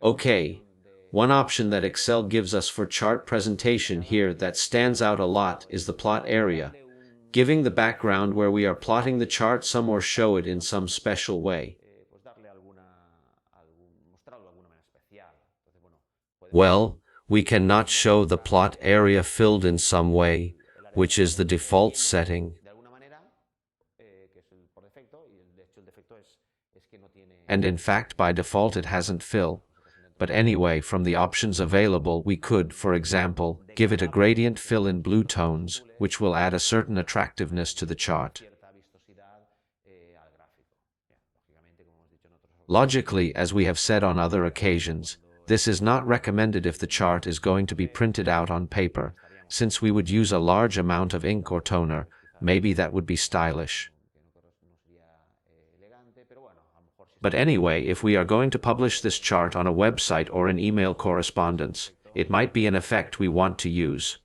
Okay, one option that Excel gives us for chart presentation here that stands out a lot is the plot area, giving the background where we are plotting the chart some or show it in some special way. Well, we cannot show the plot area filled in some way, which is the default setting. And in fact, by default, it hasn't fill. But anyway, from the options available, we could, for example, give it a gradient fill in blue tones, which will add a certain attractiveness to the chart. Logically, as we have said on other occasions, this is not recommended if the chart is going to be printed out on paper, since we would use a large amount of ink or toner. Maybe that would be stylish. But anyway, if we are going to publish this chart on a website or in email correspondence, it might be an effect we want to use.